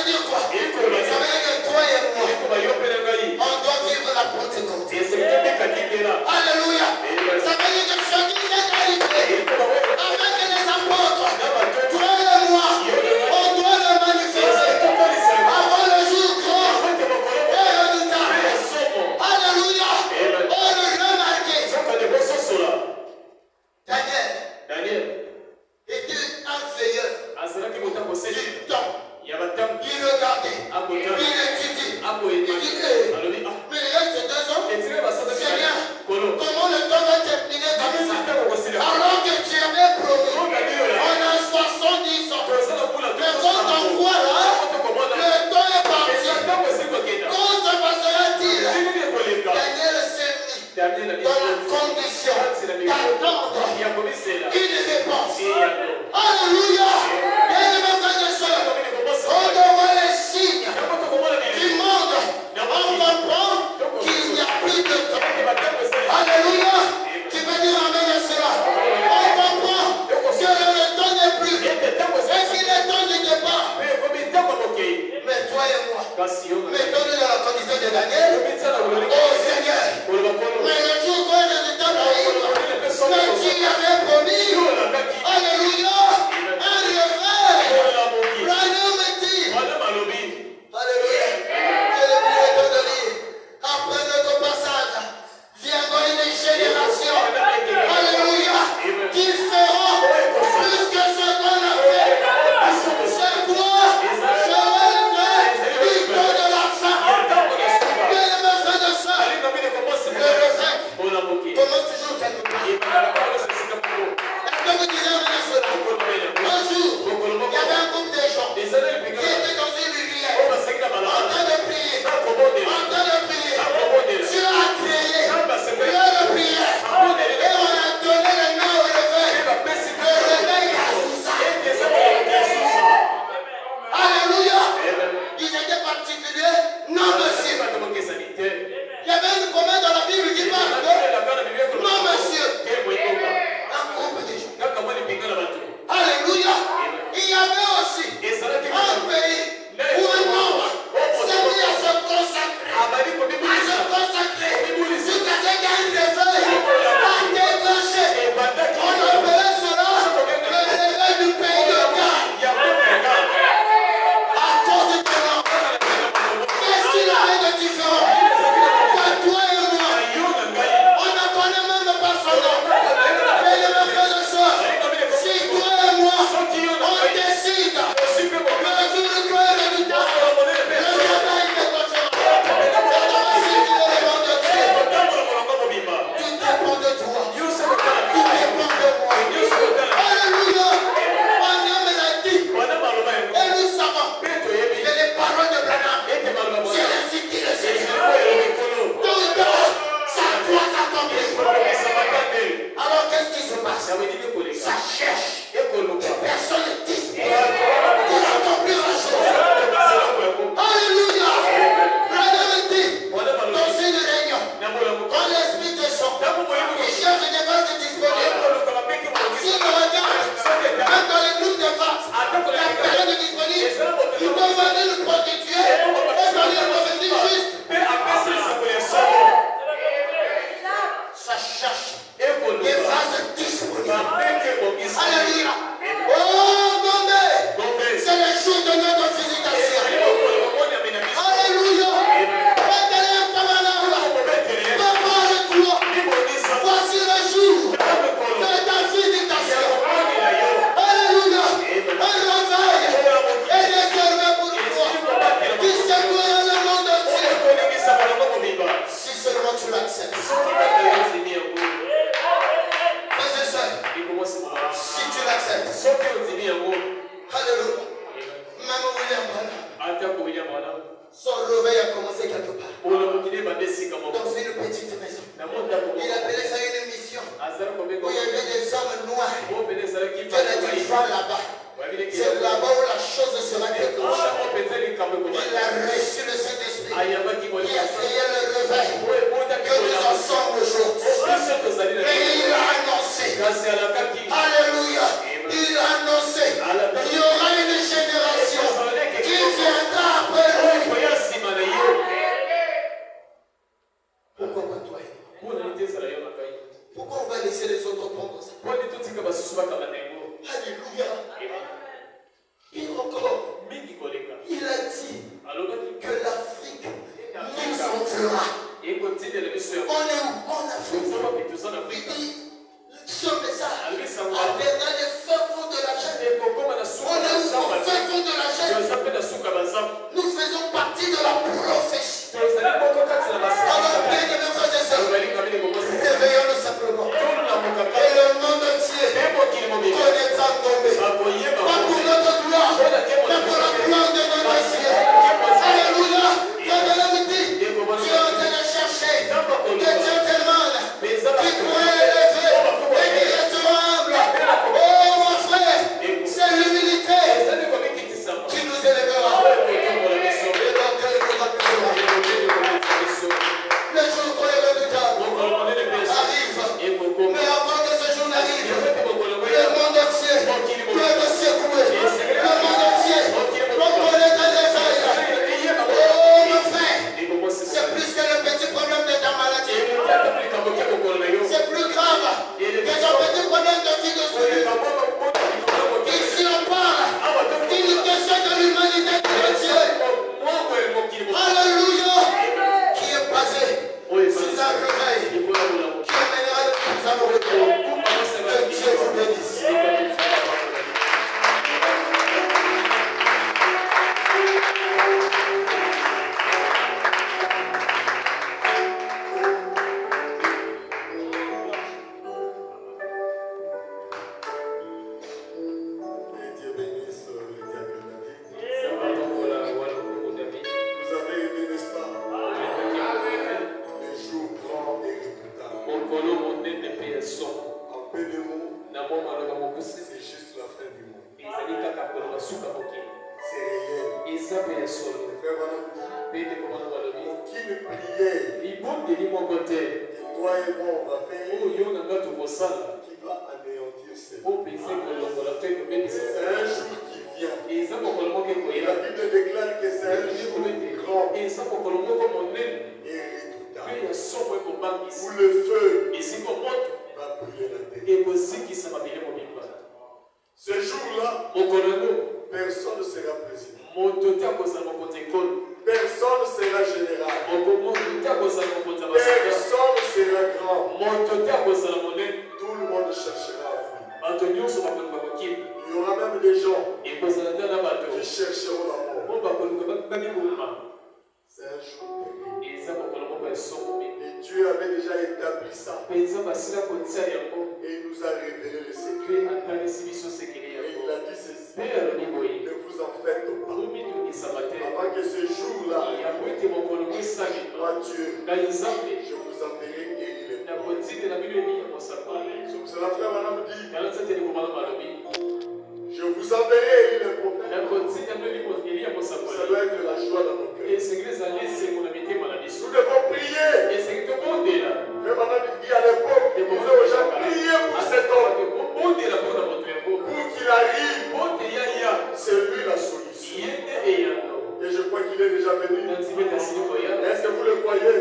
veut dire quoi? Ça veut dire que toi et moi, on doit vivre la Pentecôte. Alléluia. Ça veut dire que chacun est qualité. Avec les apôtres, toi et moi, on doit le manifester. Avant le jour grand et redoutable. Alléluia. On le remarqué. Daniel était un veilleur du temps. Il regardait, il étudiait, il dit, mais il reste 2 ans, c'est rien. Comment le temps va terminer comme ça? Alors que tu avais promis, on a 70 ans. Mais quand on voit là, le temps est parti. Quand se passera-t-il? Daniel s'est mis dans la condition d'attendre une réponse. Alléluia! Bien-aimés frères et sœurs, on voit les signes du monde. On comprend qu'il n'y a plus de temps. Alléluia! Qui veut dire amen à cela? On comprend que le temps n'est plus. Et qu'il est temps de départ. Mais toi et moi, mettons-nous dans la condition de Daniel. Oh Seigneur, mais le jour où le temps arrive, mais tu avais promis. Alléluia! Un réveil. Alléluia. Je ne plus le temps de lire. Après notre passage, viendra une génération. Alléluia. Qui feront plus que ce qu'on a fait. C'est quoi? Sera le vrai du temps de la fin. Bien aimé frère de ça. Le réveil commence toujours quelque part. Est-ce que vous disiez amen cela? Un jour, il y avait un groupe de gens qui étaient dans une rivière en train de prier. Dieu a créé leur prière et on a donné le nom au réveil. Le réveil Azusa. Alléluia. Ils étaient particuliers, non monsieur. Il y avait une promesse dans la Bible qui parle de non monsieur. Un groupe de gens. Alléluia. Il y avait aussi un pays où un homme s'est mis à se consacrer. Jusqu'à ce qu'il y ait un réveil à déclencher. On appelait cela le réveil du pays de Galles. À cause de ton nom. Qu'est-ce qu'il avait de différent? Que toi et moi, on ne connaît même pas son nom. Mais les frères et sœurs, si toi et moi, on décide le jour où le réveil déclenchera. Tout dépend de toi. Tout dépend de moi. Alléluia. On l'a dit. Et nous savons que les paroles de Branham, c'est ainsi qu'il le Seigneur. Tout tard, ça doit s'accomplir. Alors qu'est-ce qui se passe? Ça cherche. Personne n'est disponible pour accomplir la chose. Alléluia. Branham dit dans une réunion, quand l'esprit descend, il cherche des vases disponibles. Si on regarde, même dans les groupes de vases, la personne est disponible. Il peut venir le prostituer et venir le prophétique juste. Ça cherche des vases disponibles. Alléluia. Oh, Gombe, c'est le jour de notre visitation. Alléluia. Prépare-toi. Voici le jour de ta visitation. Alléluia. Un réveil est désormais pour toi. Qui secoue le monde entier. Si seulement tu l'acceptes. Frères et sœurs, si tu l'acceptes. Alléluia. Même William Branham, son réveil a commencé quelque part. Dans une petite maison. Il appelait ça une mission. Où il y avait des hommes noirs. Dieu l'a dit, va là-bas. C'est là-bas où la chose sera déclenchée. Il a reçu le Saint-Esprit. Il a créé le réveil que nous en sommes aujourd'hui. Et il a annoncé. Alléluia. Il a annoncé. Il y aura une génération qui viendra C'est réel. Frère Branham dit, aucune prière que toi et moi on va faire qui va anéantir cette vie. C'est un jour qui vient. La Bible déclare que c'est un jour grand et redoutable où le feu va brûler la terre. Ce jour-là, personne ne sera président. Personne ne sera général. Personne ne sera grand. Tout le monde cherchera à fuir. Il y aura même des gens qui chercheront la mort. C'est un jour terrible. Et Dieu avait déjà établi ça. Et il nous a révélé le secret. Et il a dit ceci. Ne vous en faites pas. Avant que ce jour-là, moi Dieu, je vous enverrai guérir les pauvres. C'est pour cela frère Branham dit, je vous enverrai guérir les prophètes. Ça doit être la joie dans nos cœurs. Nous devons prier. Frère Branham dit à l'époque, il disait aux gens, priez pour cet homme. Pour qu'il arrive, c'est lui la solution. Et je crois qu'il est déjà venu. Est-ce que vous le croyez?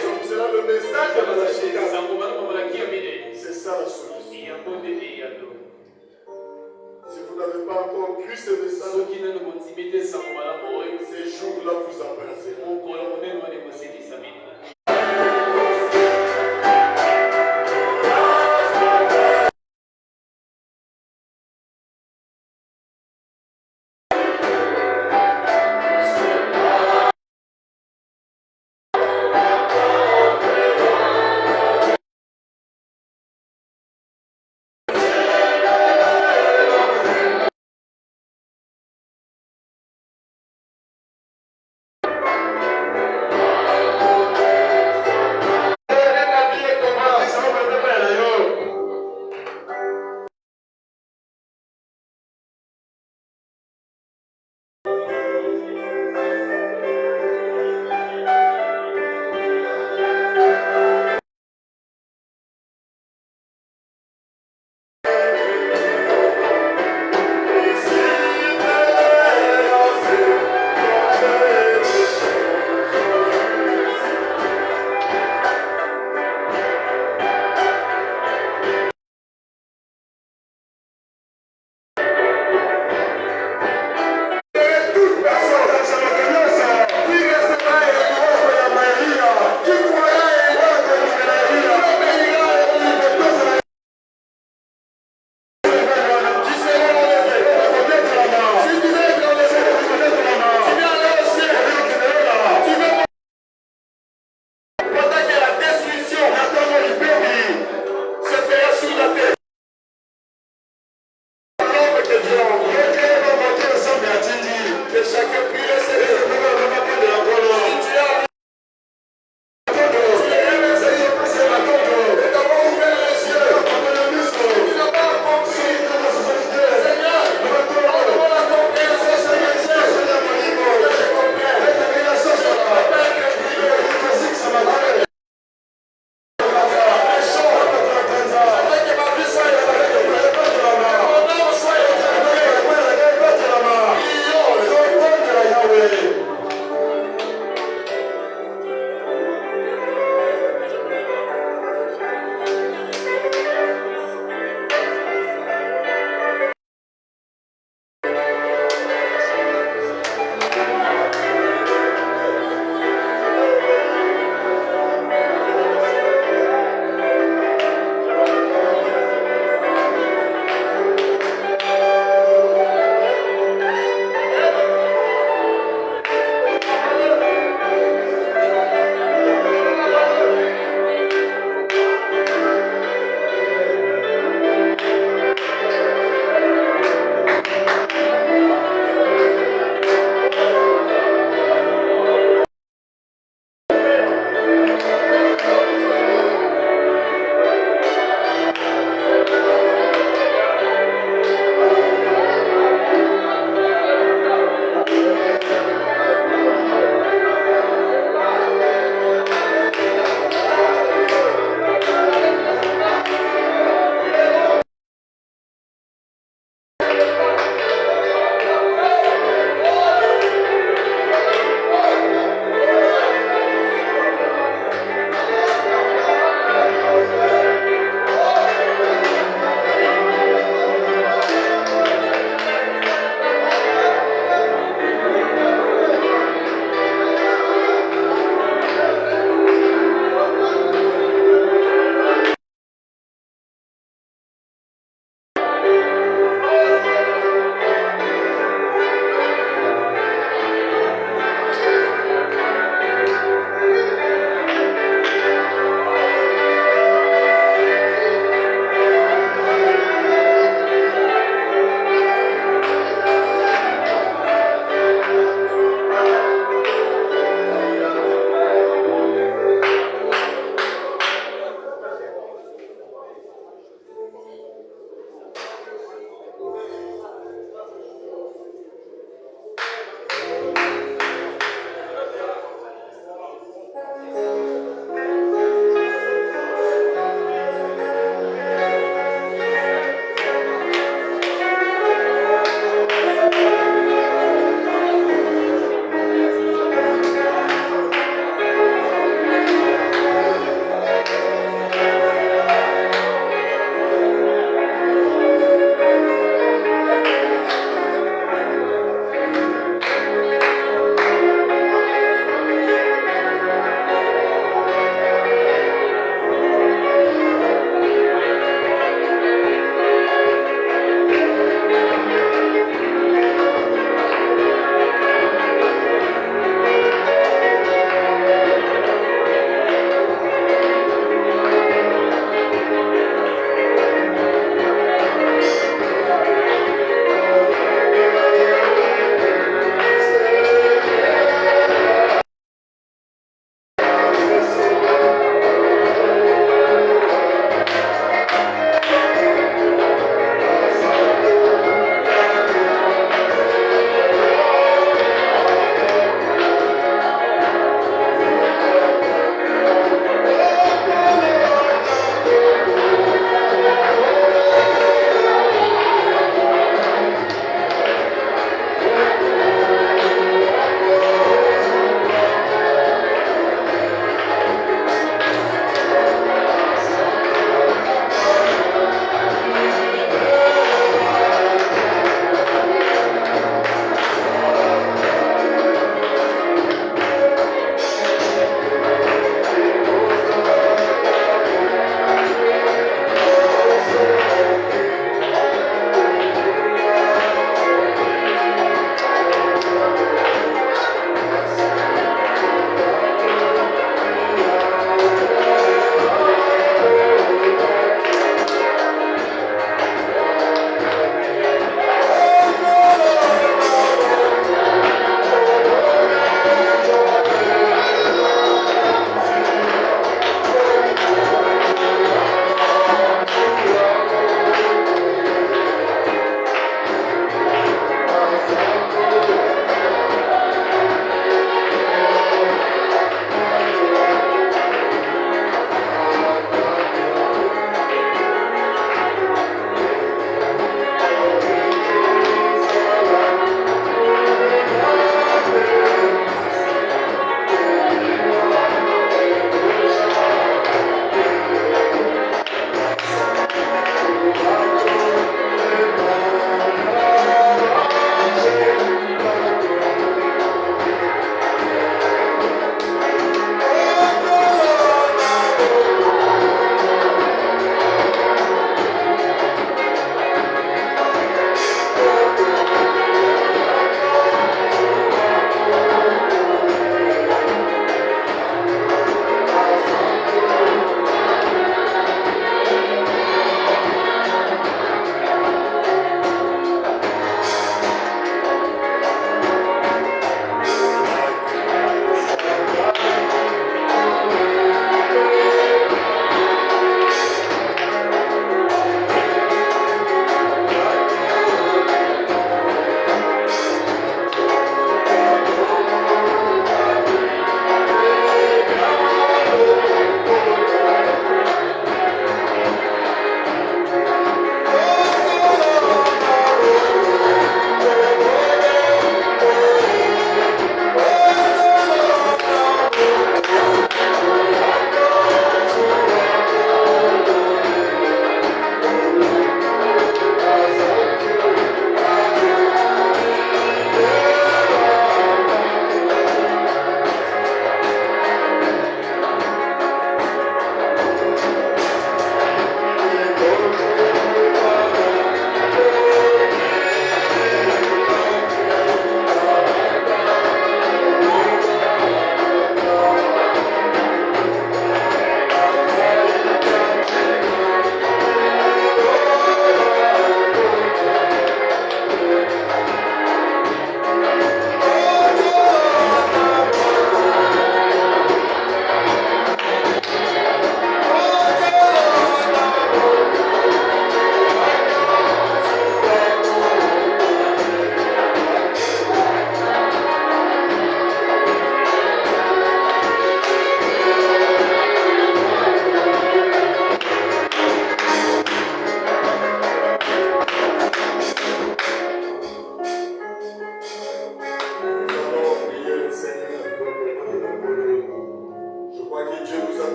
C'est pour cela le message de Malachi 4. C'est ça la solution. Si vous n'avez pas encore cru ce message, ces jours-là vous embrasseront.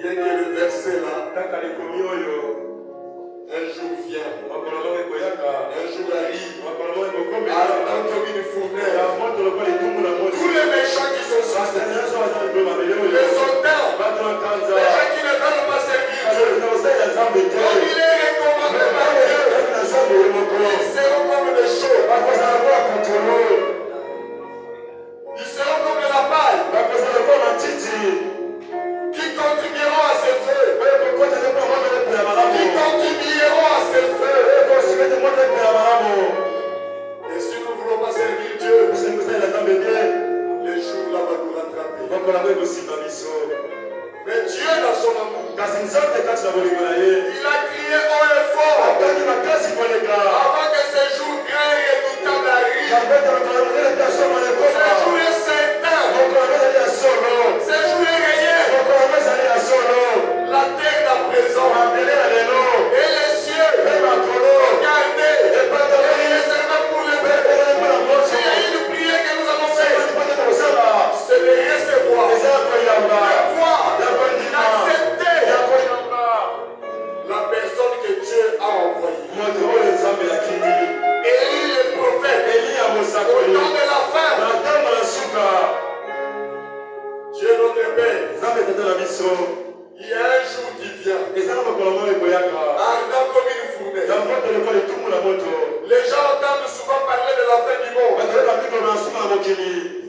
Rien que le verset là, un jour vient, un jour arrive, ardent comme une fournaise. Tous les méchants qui sont sur cette terre, les honneurs, les gens qui ne veulent pas servir Dieu, comme il est recommandé par Dieu, ils seront comme des chaux, ils seront comme de la paille, qui contribueront à ces feux, Et si nous ne voulons pas servir Dieu, les jours là vont nous rattraper. Mais Dieu dans son amour, il a crié haut et fort avant que ces jours grands et redoutables arrivent. Ces jours est certain, ces jours est réel. La terre d'à présent et les cieux, regardez, et réservez pour les peuples. S'il y a une prière que nous avons faite, c'est de recevoir, de voir, d'accepter la personne que Dieu a envoyée. Élie le prophète, au temps de la fin, Dieu notre Père, il y a un jour qui vient, ardent comme une fournaise. Les gens entendent souvent parler de la fin du monde.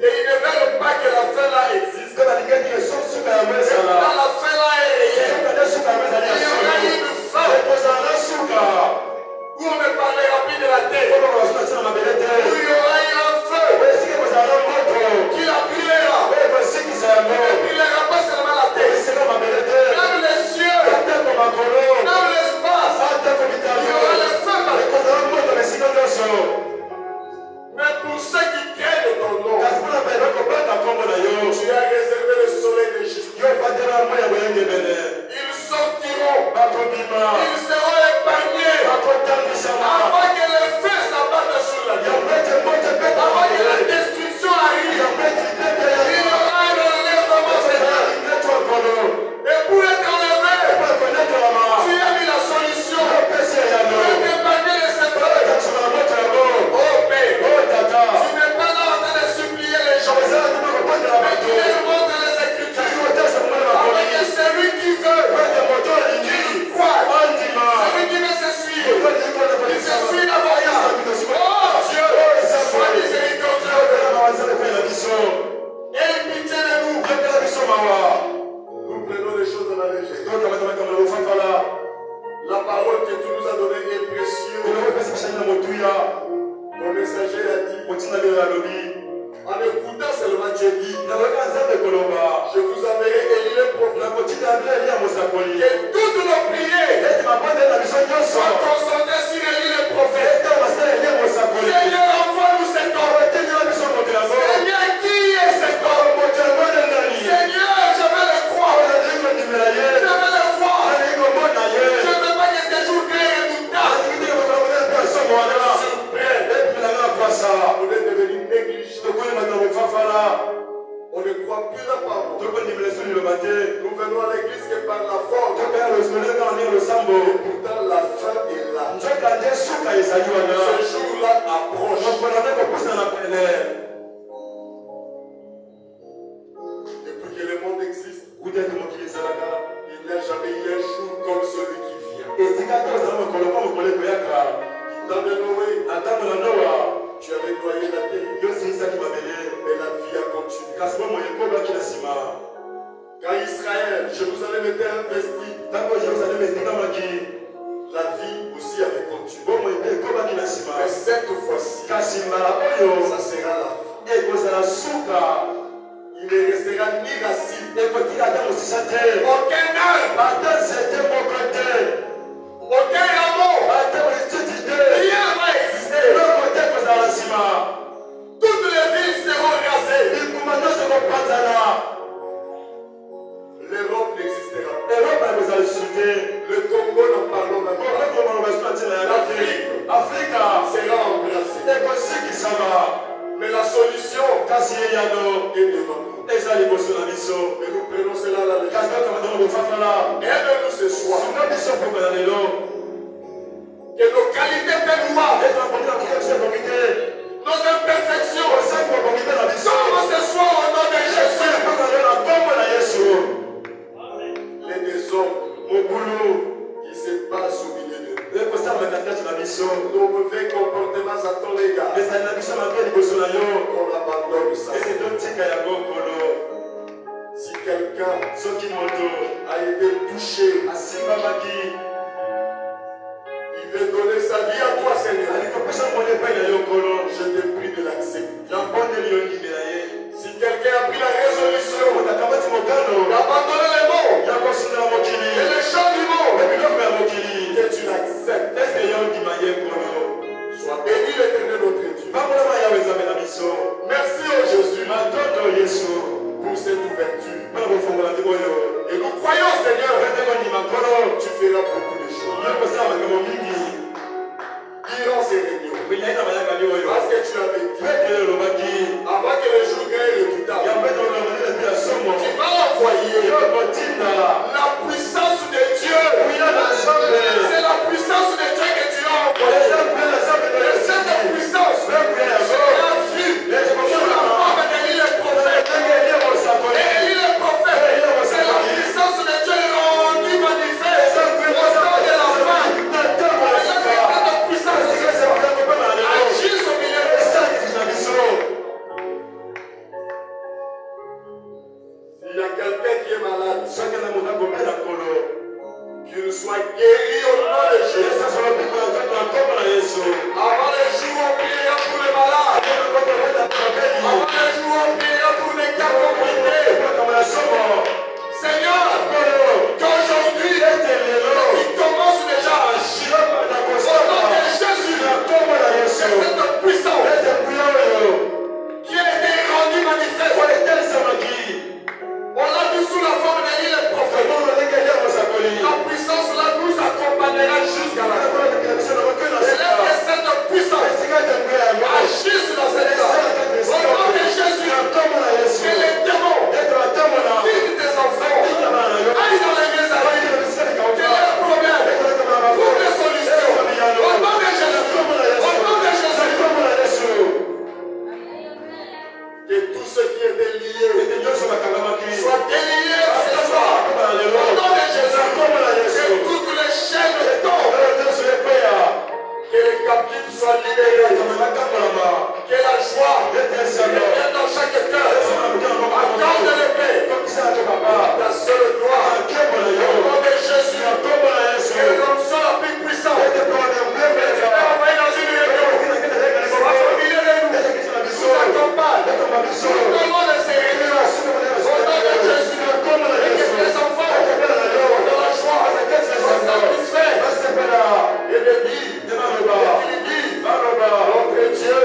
Et ils ne veulent pas que la fin là existe. Mais quand la fin là est réelle, il y aura une fin où on ne parlera plus de la terre. Où il y aura un feu qui la brûlera. Il ne brûlera pas seulement la terre. Dans les cieux, dans l'espace, il y aura le feu. Mais pour ceux qui craignent ton nom, tu as réservé le soleil de justice. Ils sortiront, ils seront épargnés avant que le feu s'abatte sur la terre, avant que la destruction arrive. Il y aura un enlèvement final. Et pour être enlevé, tu as mis la solution pour t'épargner de ces feux. Oh Père, tu n'es pas là en train de supplier les gens, mais tu les montres les Écritures, avec celui qui veut, qui croit, celui qui veut se suivre, qui se suit la voyage. Oh Dieu, sois miséricordieux. Aie pitié de nous. Nous prenons les choses à la légère. La parole que tu nous as donnée est précieuse. Ton messager a dit, en écoutant seulement Dieu dit, je vous enverrai Élie le prophète, que toutes nos prières soient concentrées sur Élie le prophète. Seigneur, envoie-nous cet homme. Seigneur, qui est cet homme? Seigneur, je veux le croire. Je veux le voir. Je ne veux pas que ces jours grands et redoutables surprennent. On est devenu négligent. On ne croit plus la parole. Nous venons à l'église que par la force. Et pourtant la fin est là. Ce jour-là approche. Depuis que le monde existe, il n'y a jamais eu un jour comme celui qui vient. Dans le Noé, tu avais noyé la terre. Et la vie a continué. Quand Israël, Jérusalem était investie, la vie aussi avait continué. Mais cette fois-ci, ça sera la fin. Il ne restera ni racine, aucun arbre, aucun rameau, rien va exister. Toutes les villes seront rasées. L'Europe n'existera pas. Le Congo, n'en parlons même pas. L'Afrique sera embrassée. Mais la solution est devant nous. Mais nous prenons cela à la légère. Aide-nous ce soir. Que nos qualités louables, nos imperfections, tombent ce soir au nom de Jésus. Les désordres qui se passent au milieu de nous. Nos mauvais comportements à ton égard. Qu'on abandonne ça. Si quelqu'un a été touché, il veut donner sa vie à toi, Seigneur. Je te prie de l'accepter. Si quelqu'un a pris la résolution d'abandonner les mots et les chants du monde, que tu l'acceptes. Sois béni l'Éternel notre Dieu. Merci au Jésus pour cette ouverture. Et nous croyons, Seigneur, tu feras beaucoup de choses. Durant ces réunions, parce que tu avais dit, avant que le jour gré le quittant, tu vas envoyer la puissance de Dieu. C'est la puissance de Dieu que tu as envoyée. Et cette puissance sera vue sur la forme d'Élie le prophète. Et Élie le prophète, c'est la puissance de Dieu rendue manifeste au temps de la fin. S'il y a quelqu'un qui est malade, qu'il soit guéri au nom de Jésus. Avant le jour, on priera pour les malades. Avant le jour, on priera pour les cas compliqués. Seigneur, qu'aujourd'hui, qui commence déjà à agir, au nom de Jésus, c'est cette puissance qui a été rendue manifeste. On l'a vu sous la forme d'Élie le prophète. La puissance là nous accompagnera jusqu'à la fin. Et laisse cette puissance agisse dans cette terre. Au nom de Jésus, que les démons quittent tes enfants, aillent dans les maisons, que leurs problèmes trouvent des solutions. Au nom de Jésus, au nom de Jésus. Que tout ce qui était lié soit délié ce soir. Au nom de Jésus, que toutes les chaînes tombent. Que les captifs soient libérés. Que la joie revienne dans chaque cœur. Accorde le paix. Ta seule gloire. Au nom de Jésus. Que l'homme soit la plus puissante. Envoyé dans une réunion. Au milieu de nous. Nous accompagne. Nous donnons de ces réunions. Au nom de Jésus. Et que les enfants dans la joie soient satisfaits. Et de dire. Notre Dieu,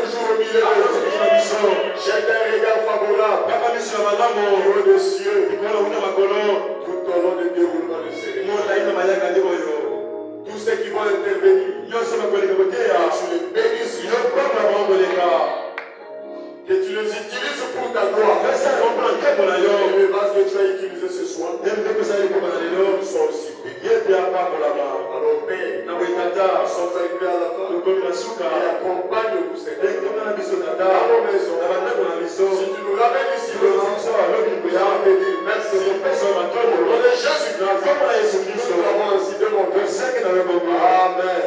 toujours au milieu de nous. Jette un regard favorable au de cieux tout au long du déroulement de ces réunions. Tous ceux qui vont intervenir, tu les bénisses, que tu les utilises pour ta gloire. Et le vase que tu as utilisé ce soir, nous sois aussi bénis. Alors Père, nous sommes arrivés à la fin. Et accompagne-nous, Seigneur, dans nos maisons. Si tu nous ramènes ici, nous allons te dire merci. Au nom de Jésus, nous avons ainsi demandé. Amen.